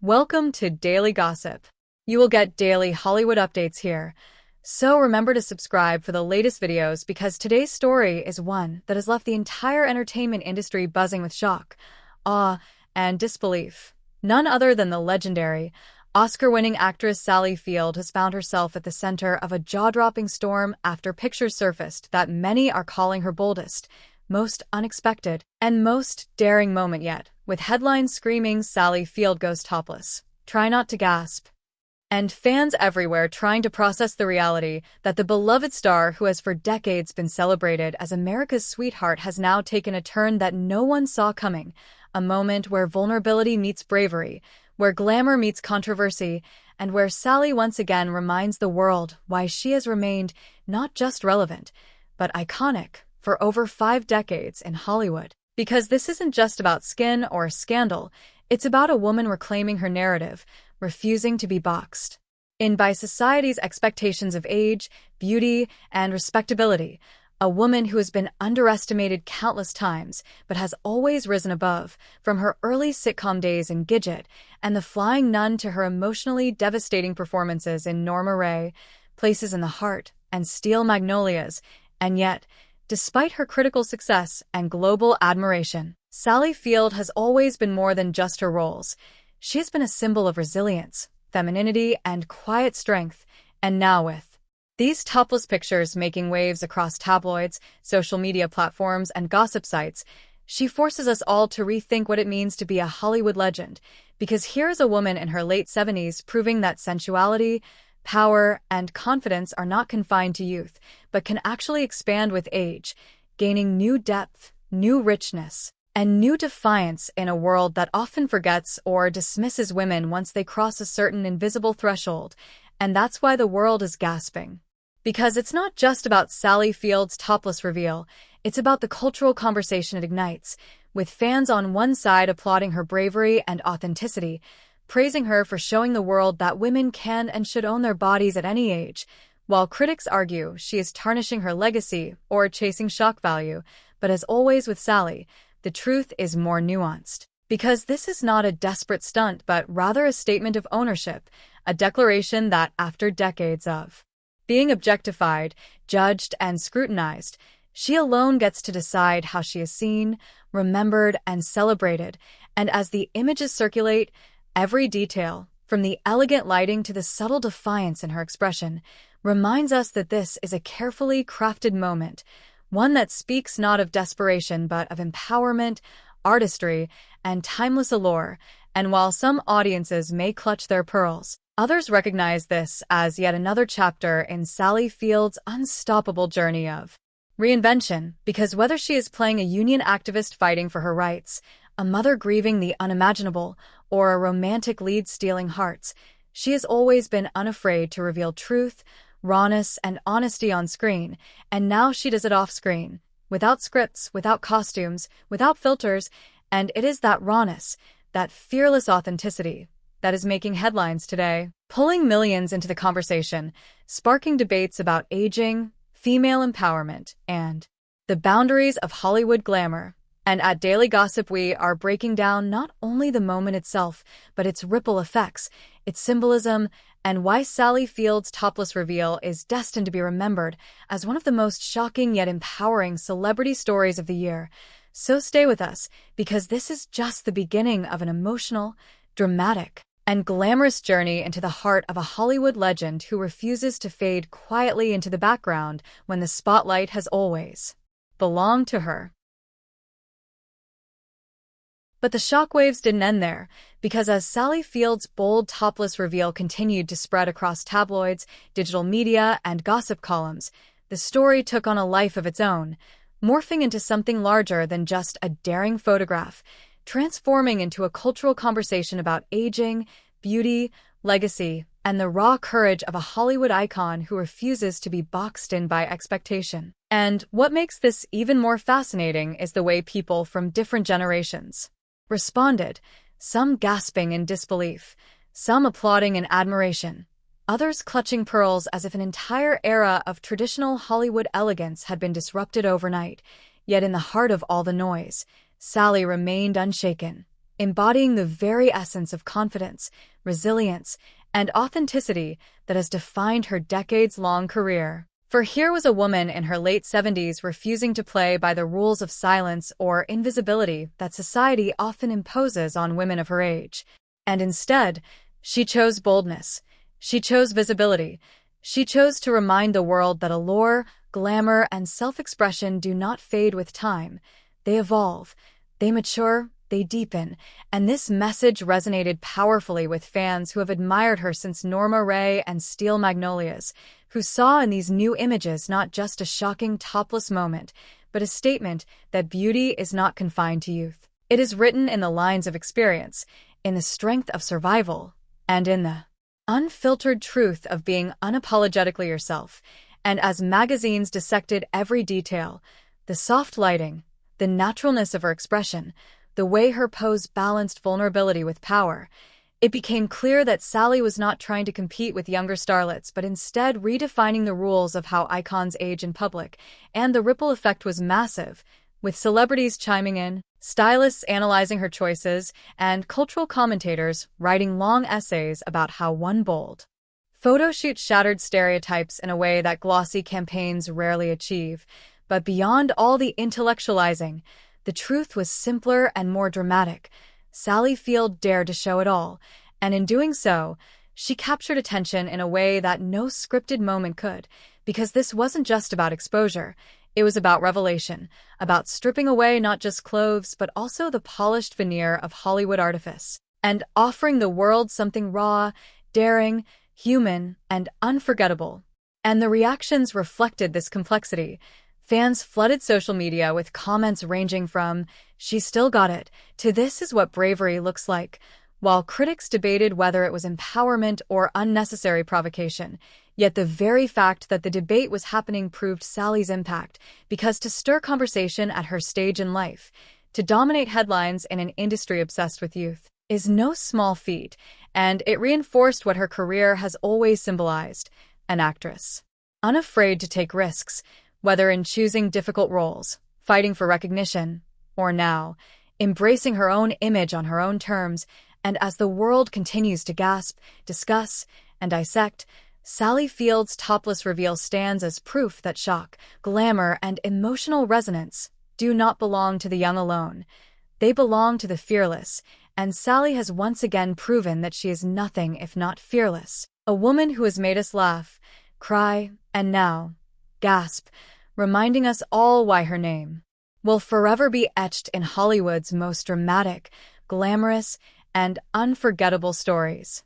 Welcome to Daily Gossip. You will get daily Hollywood updates here. So remember to subscribe for the latest videos because today's story is one that has left the entire entertainment industry buzzing with shock, awe, and disbelief. None other than the legendary, Oscar-winning actress Sally Field has found herself at the center of a jaw-dropping storm after pictures surfaced that many are calling her boldest, most unexpected, and most daring moment yet, with headlines screaming Sally Field goes topless. Try not to gasp. And fans everywhere trying to process the reality that the beloved star who has for decades been celebrated as America's sweetheart has now taken a turn that no one saw coming, a moment where vulnerability meets bravery, where glamour meets controversy, and where Sally once again reminds the world why she has remained not just relevant, but iconic for over 5 decades in Hollywood. Because this isn't just about skin or scandal, it's about a woman reclaiming her narrative, refusing to be boxed in by society's expectations of age, beauty, and respectability. A woman who has been underestimated countless times, but has always risen above, from her early sitcom days in Gidget and The Flying Nun to her emotionally devastating performances in Norma Rae, Places in the Heart, and Steel Magnolias. And yet, despite her critical success and global admiration, Sally Field has always been more than just her roles. She has been a symbol of resilience, femininity, and quiet strength, and now with these topless pictures making waves across tabloids, social media platforms, and gossip sites, she forces us all to rethink what it means to be a Hollywood legend, because here's a woman in her late 70s proving that sensuality, power, and confidence are not confined to youth, but can actually expand with age, gaining new depth, new richness, and new defiance in a world that often forgets or dismisses women once they cross a certain invisible threshold. And that's why the world is gasping. Because it's not just about Sally Field's topless reveal, it's about the cultural conversation it ignites, with fans on one side applauding her bravery and authenticity, praising her for showing the world that women can and should own their bodies at any age, while critics argue she is tarnishing her legacy or chasing shock value. But as always with Sally, the truth is more nuanced. Because this is not a desperate stunt, but rather a statement of ownership, a declaration that after decades of being objectified, judged, and scrutinized, she alone gets to decide how she is seen, remembered, and celebrated. And as the images circulate, every detail, from the elegant lighting to the subtle defiance in her expression, reminds us that this is a carefully crafted moment, one that speaks not of desperation but of empowerment, artistry, and timeless allure. And while some audiences may clutch their pearls, others recognize this as yet another chapter in Sally Field's unstoppable journey of reinvention, because whether she is playing a union activist fighting for her rights, a mother grieving the unimaginable, or a romantic lead stealing hearts, she has always been unafraid to reveal truth, rawness, and honesty on screen, and now she does it off-screen, without scripts, without costumes, without filters, and it is that rawness, that fearless authenticity, that is making headlines today, pulling millions into the conversation, sparking debates about aging, female empowerment, and the boundaries of Hollywood glamour. And at Daily Gossip, we are breaking down not only the moment itself, but its ripple effects, its symbolism, and why Sally Field's topless reveal is destined to be remembered as one of the most shocking yet empowering celebrity stories of the year. So stay with us, because this is just the beginning of an emotional, dramatic, and glamorous journey into the heart of a Hollywood legend who refuses to fade quietly into the background when the spotlight has always belonged to her. But the shockwaves didn't end there, because as Sally Field's bold topless reveal continued to spread across tabloids, digital media, and gossip columns, the story took on a life of its own, morphing into something larger than just a daring photograph, transforming into a cultural conversation about aging, beauty, legacy, and the raw courage of a Hollywood icon who refuses to be boxed in by expectation. And what makes this even more fascinating is the way people from different generations responded, some gasping in disbelief, some applauding in admiration, others clutching pearls as if an entire era of traditional Hollywood elegance had been disrupted overnight. Yet in the heart of all the noise, Sally remained unshaken, embodying the very essence of confidence, resilience, and authenticity that has defined her decades-long career. For here was a woman in her late 70s refusing to play by the rules of silence or invisibility that society often imposes on women of her age. And instead, she chose boldness. She chose visibility. She chose to remind the world that allure, glamour, and self-expression do not fade with time. They evolve, they mature, they deepen, and this message resonated powerfully with fans who have admired her since Norma Rae and Steel Magnolias, who saw in these new images not just a shocking topless moment, but a statement that beauty is not confined to youth. It is written in the lines of experience, in the strength of survival, and in the unfiltered truth of being unapologetically yourself. And as magazines dissected every detail, the soft lighting, the naturalness of her expression, the way her pose balanced vulnerability with power, it became clear that Sally was not trying to compete with younger starlets, but instead redefining the rules of how icons age in public. And the ripple effect was massive, with celebrities chiming in, stylists analyzing her choices, and cultural commentators writing long essays about how one bold photo shoot shattered stereotypes in a way that glossy campaigns rarely achieve. But beyond all the intellectualizing, the truth was simpler and more dramatic. Sally Field dared to show it all, and in doing so, she captured attention in a way that no scripted moment could, because this wasn't just about exposure. It was about revelation, about stripping away not just clothes, but also the polished veneer of Hollywood artifice, and offering the world something raw, daring, human, and unforgettable. And the reactions reflected this complexity. Fans flooded social media with comments ranging from, "She still got it," to "This is what bravery looks like," while critics debated whether it was empowerment or unnecessary provocation. Yet the very fact that the debate was happening proved Sally's impact, because to stir conversation at her stage in life, to dominate headlines in an industry obsessed with youth, is no small feat, and it reinforced what her career has always symbolized: an actress unafraid to take risks, whether in choosing difficult roles, fighting for recognition, or now, embracing her own image on her own terms. And as the world continues to gasp, discuss, and dissect, Sally Field's topless reveal stands as proof that shock, glamour, and emotional resonance do not belong to the young alone. They belong to the fearless, and Sally has once again proven that she is nothing if not fearless. A woman who has made us laugh, cry, and now gasp, reminding us all why her name will forever be etched in Hollywood's most dramatic, glamorous, and unforgettable stories.